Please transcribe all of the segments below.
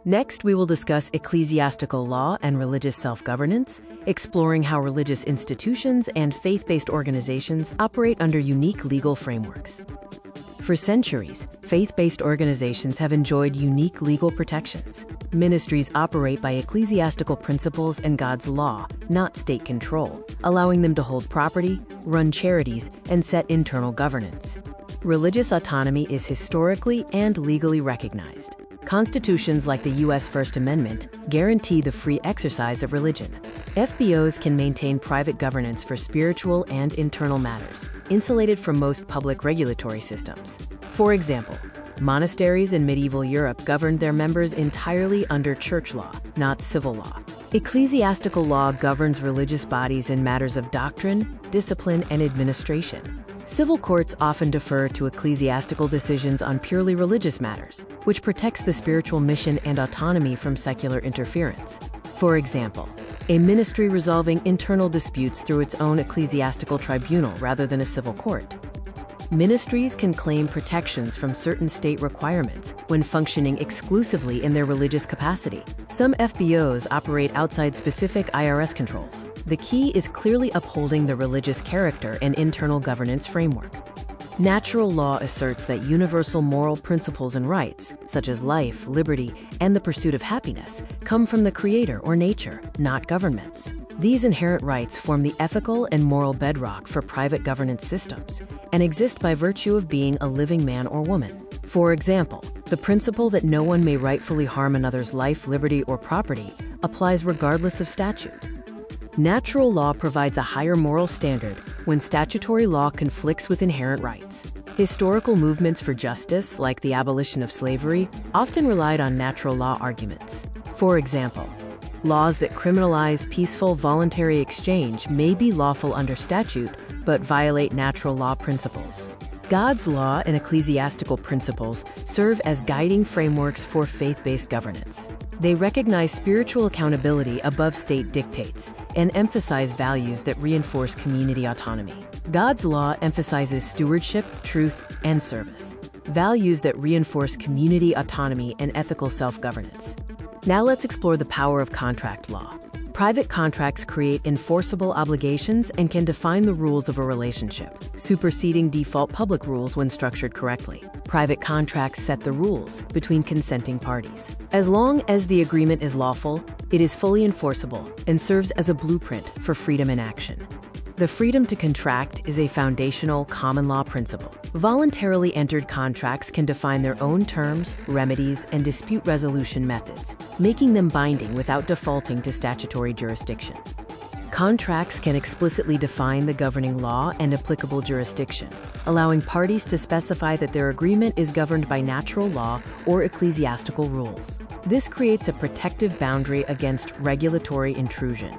Next, we will discuss ecclesiastical law and religious self-governance, exploring how religious institutions and faith-based organizations operate under unique legal frameworks. For centuries, faith-based organizations have enjoyed unique legal protections. Ministries operate by ecclesiastical principles and God's law, not state control, allowing them to hold property, run charities, and set internal governance. Religious autonomy is historically and legally recognized. Constitutions like the U.S. First Amendment guarantee the free exercise of religion. FBOs can maintain private governance for spiritual and internal matters, insulated from most public regulatory systems. For example, monasteries in medieval Europe governed their members entirely under church law, not civil law. Ecclesiastical law governs religious bodies in matters of doctrine, discipline, and administration. Civil courts often defer to ecclesiastical decisions on purely religious matters, which protects the spiritual mission and autonomy from secular interference. For example, a ministry resolving internal disputes through its own ecclesiastical tribunal rather than a civil court. Ministries can claim protections from certain state requirements when functioning exclusively in their religious capacity. Some FBOs operate outside specific IRS controls. The key is clearly upholding the religious character and internal governance framework. Natural law asserts that universal moral principles and rights, such as life, liberty, and the pursuit of happiness, come from the Creator or nature, not governments. These inherent rights form the ethical and moral bedrock for private governance systems and exist by virtue of being a living man or woman. For example, the principle that no one may rightfully harm another's life, liberty, or property applies regardless of statute. Natural law provides a higher moral standard when statutory law conflicts with inherent rights. Historical movements for justice, like the abolition of slavery, often relied on natural law arguments. For example, laws that criminalize peaceful, voluntary exchange may be lawful under statute, but violate natural law principles. God's law and ecclesiastical principles serve as guiding frameworks for faith-based governance. They recognize spiritual accountability above state dictates and emphasize values that reinforce community autonomy. God's law emphasizes stewardship, truth, and service, values that reinforce community autonomy and ethical self-governance. Now let's explore the power of contract law. Private contracts create enforceable obligations and can define the rules of a relationship, superseding default public rules when structured correctly. Private contracts set the rules between consenting parties. As long as the agreement is lawful, it is fully enforceable and serves as a blueprint for freedom in action. The freedom to contract is a foundational common law principle. Voluntarily entered contracts can define their own terms, remedies, and dispute resolution methods, making them binding without defaulting to statutory jurisdiction. Contracts can explicitly define the governing law and applicable jurisdiction, allowing parties to specify that their agreement is governed by natural law or ecclesiastical rules. This creates a protective boundary against regulatory intrusion.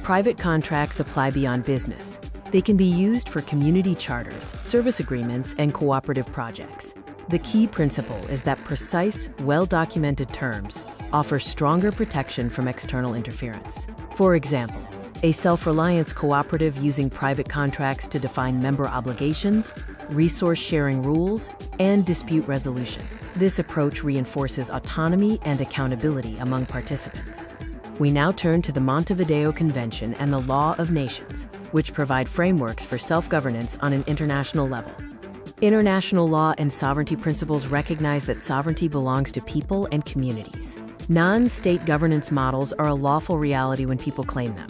Private contracts apply beyond business. They can be used for community charters, service agreements, and cooperative projects. The key principle is that precise, well-documented terms offer stronger protection from external interference. For example, a self-reliance cooperative using private contracts to define member obligations, resource-sharing rules, and dispute resolution. This approach reinforces autonomy and accountability among participants. We now turn to the Montevideo Convention and the Law of Nations, which provide frameworks for self-governance on an international level. International law and sovereignty principles recognize that sovereignty belongs to people and communities. Non-state governance models are a lawful reality when people claim them.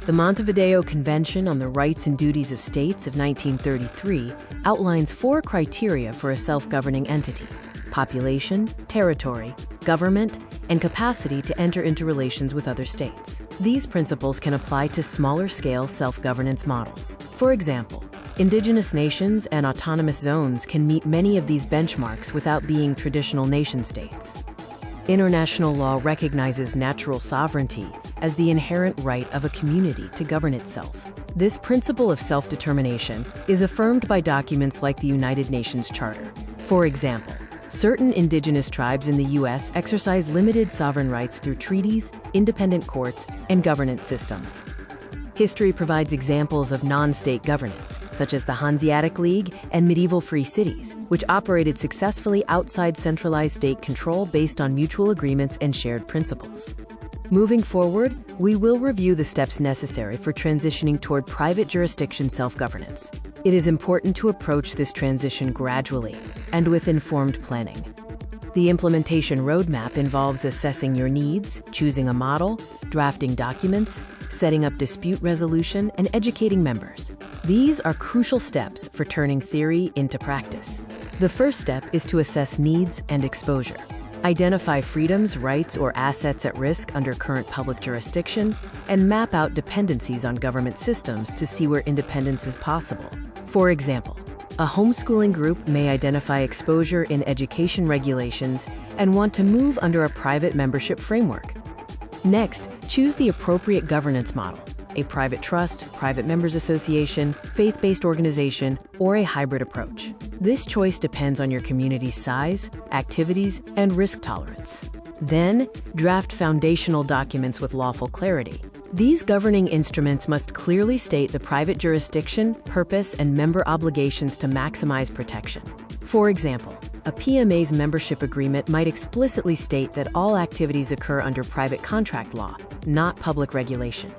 The Montevideo Convention on the Rights and Duties of States of 1933 outlines 4 criteria for a self-governing entity: population, territory, government, and capacity to enter into relations with other states. These principles can apply to smaller-scale self-governance models. For example, indigenous nations and autonomous zones can meet many of these benchmarks without being traditional nation-states. International law recognizes natural sovereignty as the inherent right of a community to govern itself. This principle of self-determination is affirmed by documents like the United Nations Charter. For example, certain indigenous tribes in the U.S. exercise limited sovereign rights through treaties, independent courts, and governance systems. History provides examples of non-state governance, such as the Hanseatic League and medieval free cities, which operated successfully outside centralized state control based on mutual agreements and shared principles. Moving forward, we will review the steps necessary for transitioning toward private jurisdiction self-governance. It is important to approach this transition gradually and with informed planning. The implementation roadmap involves assessing your needs, choosing a model, drafting documents, setting up dispute resolution, and educating members. These are crucial steps for turning theory into practice. The first step is to assess needs and exposure. Identify freedoms, rights, or assets at risk under current public jurisdiction, and map out dependencies on government systems to see where independence is possible. For example, a homeschooling group may identify exposure in education regulations and want to move under a private membership framework. Next, choose the appropriate governance model: a private trust, private members association, faith-based organization, or a hybrid approach. This choice depends on your community's size, activities, and risk tolerance. Then, draft foundational documents with lawful clarity. These governing instruments must clearly state the private jurisdiction, purpose, and member obligations to maximize protection. For example, a PMA's membership agreement might explicitly state that all activities occur under private contract law, not public regulation.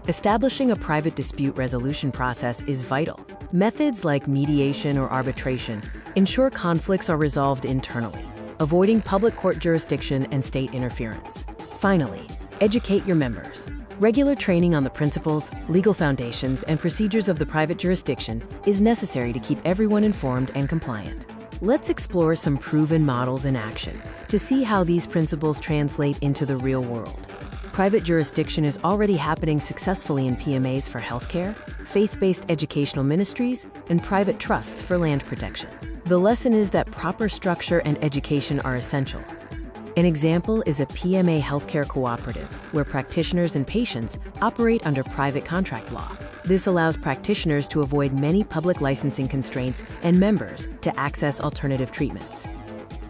Establishing a private dispute resolution process is vital. Methods like mediation or arbitration ensure conflicts are resolved internally, avoiding public court jurisdiction and state interference. Finally, educate your members. Regular training on the principles, legal foundations, and procedures of the private jurisdiction is necessary to keep everyone informed and compliant. Let's explore some proven models in action to see how these principles translate into the real world. Private jurisdiction is already happening successfully in PMAs for healthcare, faith-based educational ministries, and private trusts for land protection. The lesson is that proper structure and education are essential. An example is a PMA healthcare cooperative, where practitioners and patients operate under private contract law. This allows practitioners to avoid many public licensing constraints and members to access alternative treatments.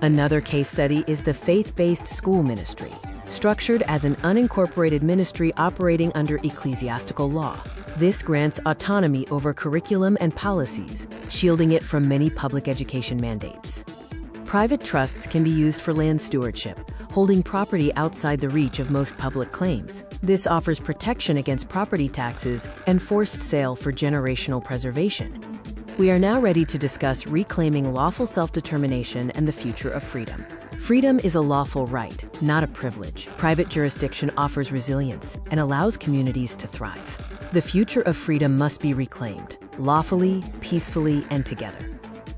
Another case study is the faith-based school ministry, structured as an unincorporated ministry operating under ecclesiastical law. This grants autonomy over curriculum and policies, shielding it from many public education mandates. Private trusts can be used for land stewardship, holding property outside the reach of most public claims. This offers protection against property taxes and forced sale for generational preservation. We are now ready to discuss reclaiming lawful self-determination and the future of freedom. Freedom is a lawful right, not a privilege. Private jurisdiction offers resilience and allows communities to thrive. The future of freedom must be reclaimed, lawfully, peacefully, and together.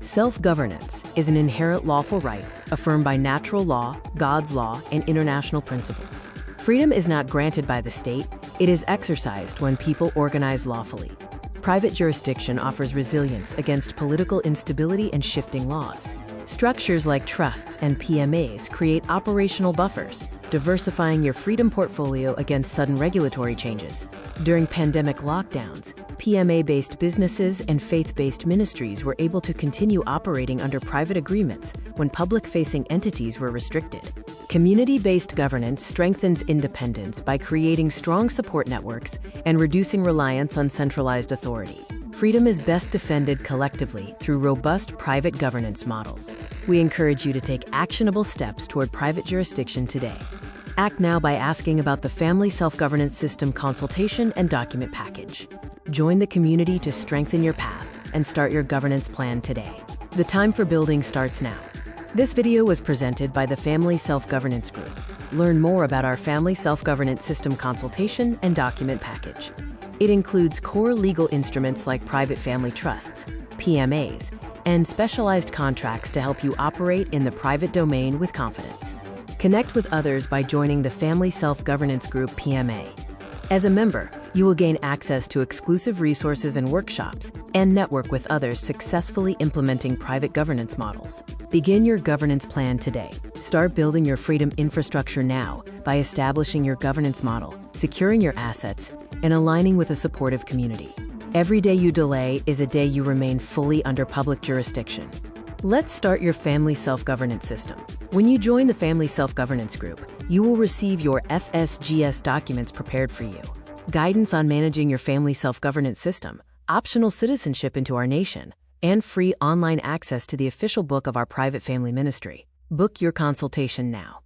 Self-governance is an inherent lawful right affirmed by natural law, God's law, and international principles. Freedom is not granted by the state, it is exercised when people organize lawfully. Private jurisdiction offers resilience against political instability and shifting laws. Structures like trusts and PMAs create operational buffers, diversifying your freedom portfolio against sudden regulatory changes. During pandemic lockdowns, PMA-based businesses and faith-based ministries were able to continue operating under private agreements when public-facing entities were restricted. Community-based governance strengthens independence by creating strong support networks and reducing reliance on centralized authority. Freedom is best defended collectively through robust private governance models. We encourage you to take actionable steps toward private jurisdiction today. Act now by asking about the Family Self-Governance System consultation and document package. Join the community to strengthen your path and start your governance plan today. The time for building starts now. This video was presented by the Family Self-Governance Group. Learn more about our Family Self-Governance System consultation and document package. It includes core legal instruments like private family trusts, PMAs, and specialized contracts to help you operate in the private domain with confidence. Connect with others by joining the Family Self-Governance Group PMA. As a member, you will gain access to exclusive resources and workshops and network with others successfully implementing private governance models. Begin your governance plan today. Start building your freedom infrastructure now by establishing your governance model, securing your assets, and aligning with a supportive community. Every day you delay is a day you remain fully under public jurisdiction. Let's start your Family Self-Governance System. When you join the Family Self-Governance Group, you will receive your FSGS documents prepared for you. guidance on managing your family self-governance system, optional citizenship into our nation, and free online access to the official book of our private family ministry. Book your consultation now.